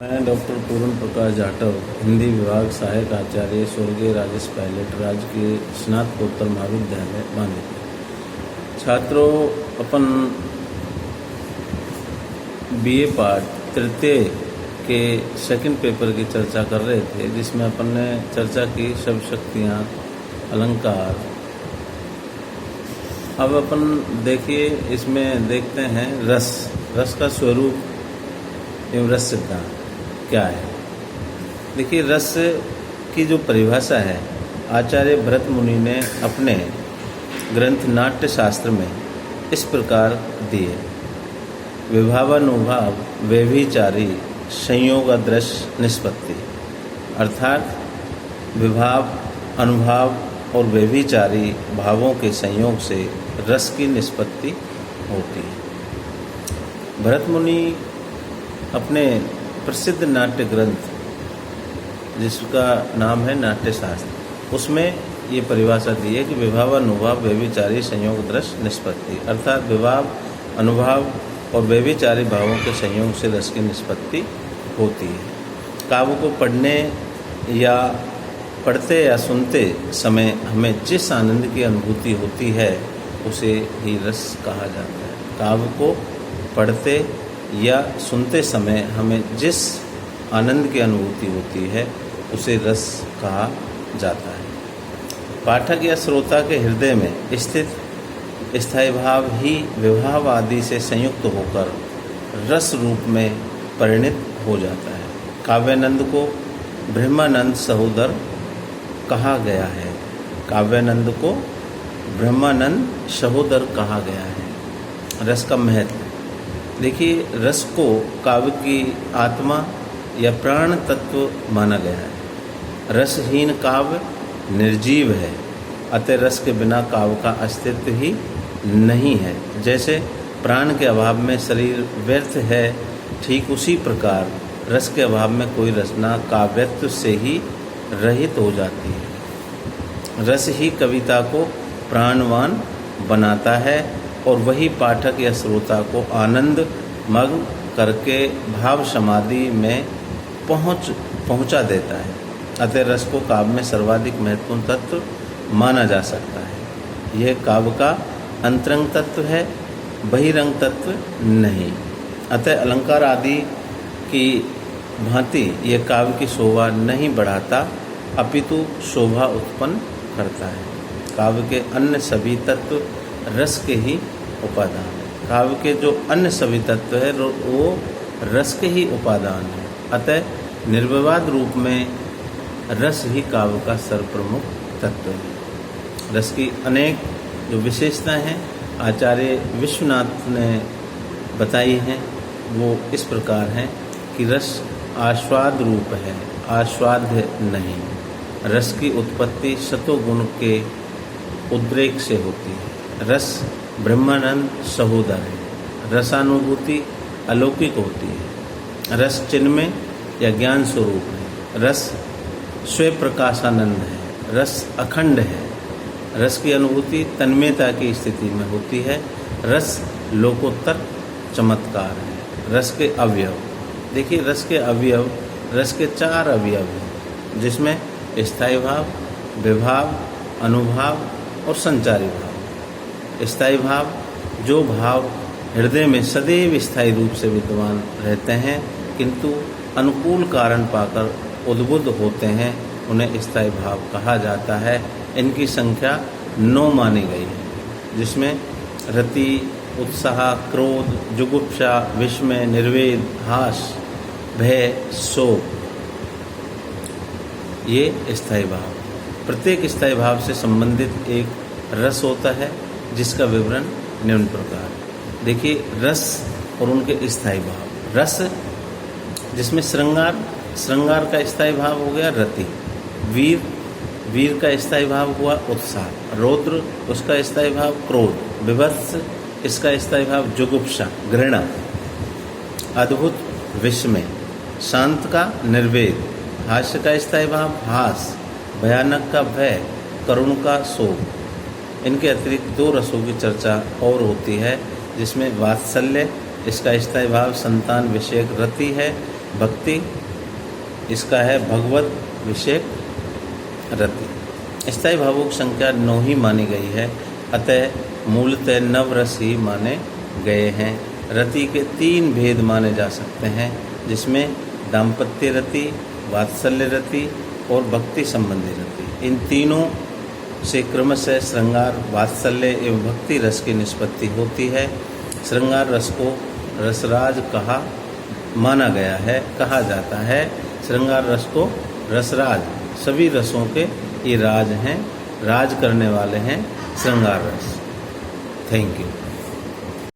मैं डॉक्टर पूर्ण प्रकाश जाटव, हिंदी विभाग सहायक आचार्य, स्वर्गीय राजेश पायलट, राजकीय स्नातकोत्तर महाविद्यालय बांदीपुर। छात्रों, अपन बीए पार्ट तृतीय के सेकंड पेपर की चर्चा कर रहे थे, जिसमें अपन ने चर्चा की शब्द शक्तियाँ, अलंकार। अब अपन देखिए, इसमें देखते हैं रस का स्वरूप एवं रस सिद्धांत क्या है। देखिए, रस की जो परिभाषा है आचार्य भरत मुनि ने अपने ग्रंथ नाट्य शास्त्र में इस प्रकार दी है। विभावानुभाव व्यभिचारी संयोगादृश निष्पत्ति, अर्थात विभाव, अनुभाव और व्यभिचारी भावों के संयोग से रस की निष्पत्ति होती है। भरत मुनि अपने प्रसिद्ध नाट्य ग्रंथ, जिसका नाम है नाट्य शास्त्र, उसमें ये परिभाषा दी है कि विभावानुभाव व्यभिचारी संयोग दृश निष्पत्ति, अर्थात विभाव, अनुभाव और व्यभिचारी भावों के संयोग से रस की निष्पत्ति होती है। काव्य को पढ़ते या सुनते समय हमें जिस आनंद की अनुभूति होती है उसे ही रस कहा जाता है। काव्य को पढ़ते या सुनते समय हमें जिस आनंद की अनुभूति होती है उसे रस कहा जाता है। पाठक या श्रोता के हृदय में स्थित स्थायी भाव ही विभाव आदि से संयुक्त होकर रस रूप में परिणित हो जाता है। काव्यानंद को ब्रह्मानंद सहोदर कहा गया है। काव्यानंद को ब्रह्मानंद सहोदर कहा गया है। रस का महत्व देखिए, रस को काव्य की आत्मा या प्राण तत्व माना गया है। रसहीन काव्य निर्जीव है, अतः रस के बिना काव्य का अस्तित्व ही नहीं है। जैसे प्राण के अभाव में शरीर व्यर्थ है, ठीक उसी प्रकार रस के अभाव में कोई रचना काव्यत्व से ही रहित हो जाती है। रस ही कविता को प्राणवान बनाता है और वही पाठक या श्रोता को आनंद मग्न करके भाव समाधि में पहुंचा देता है। अतः रस को काव्य में सर्वाधिक महत्वपूर्ण तत्व माना जा सकता है। यह काव्य का अंतरंग तत्व है, बहिरंग तत्व नहीं। अतः अलंकार आदि की भांति यह काव्य की शोभा नहीं बढ़ाता, अपितु शोभा उत्पन्न करता है। काव्य के अन्य सभी तत्व रस के ही उपादान है। काव्य के जो अन्य सभी तत्व है वो रस के ही उपादान है। अतः निर्विवाद रूप में रस ही काव्य का सर्वप्रमुख तत्व है। रस की अनेक जो विशेषताएं हैं आचार्य विश्वनाथ ने बताई हैं, वो इस प्रकार हैं कि रस आस्वाद रूप है, आस्वाद्य नहीं। रस की उत्पत्ति सतोगुण के उद्रेक से होती है। रस ब्रह्मानंद सहोदर है। रसानुभूति अलौकिक होती है। रस चिन्मय या ज्ञान स्वरूप है। रस स्वयं प्रकाशानंद है। रस अखंड है। रस की अनुभूति तन्मयता की स्थिति में होती है। रस लोकोत्तर चमत्कार है। रस के अवयव देखिए, रस के अवयव, रस के 4 अवयव हैं, जिसमें स्थायी भाव, विभाव, अनुभाव और संचारी भाव। स्थायी भाव, जो भाव हृदय में सदैव स्थायी रूप से विद्यमान रहते हैं किंतु अनुकूल कारण पाकर उद्बुद्ध होते हैं, उन्हें स्थायी भाव कहा जाता है। इनकी संख्या 9 मानी गई है, जिसमें रति, उत्साह, क्रोध, जुगुप्सा, विस्मय, निर्वेद, हास, भय, शोक, ये स्थायी भाव। प्रत्येक स्थायी भाव से संबंधित एक रस होता है, जिसका विवरण निम्न प्रकार। देखिए, रस और उनके स्थायी भाव। रस जिसमें श्रृंगार का स्थायी भाव हो गया रति। वीर का स्थायी भाव हुआ उत्साह। रौद्र, उसका स्थायी भाव क्रोध। विभत्स, इसका स्थायी भाव जुगुप्सा, घृणा। अद्भुत, विस्मय। शांत का निर्वेद। हास्य का स्थायी भाव हास। भयानक का भय। करुण का शोक। इनके अतिरिक्त 2 रसों की चर्चा और होती है, जिसमें वात्सल्य, इसका स्थायी भाव संतान विषयक रति है। भक्ति इसका है भगवत विषयक रति। स्थायी भावुक संख्या 9 ही मानी गई है, अतः मूलतः 9 रस ही माने गए हैं। रति के 3 भेद माने जा सकते हैं, जिसमें दाम्पत्य रति, वात्सल्य रति और भक्ति संबंधी रति। इन तीनों से क्रमशः श्रृंगार, वात्सल्य एवं भक्ति रस की निष्पत्ति होती है। श्रृंगार रस को रसराज माना गया है, कहा जाता है। श्रृंगार रस को रसराज, सभी रसों के ये राज हैं, राज करने वाले हैं श्रृंगार रस। Thank you.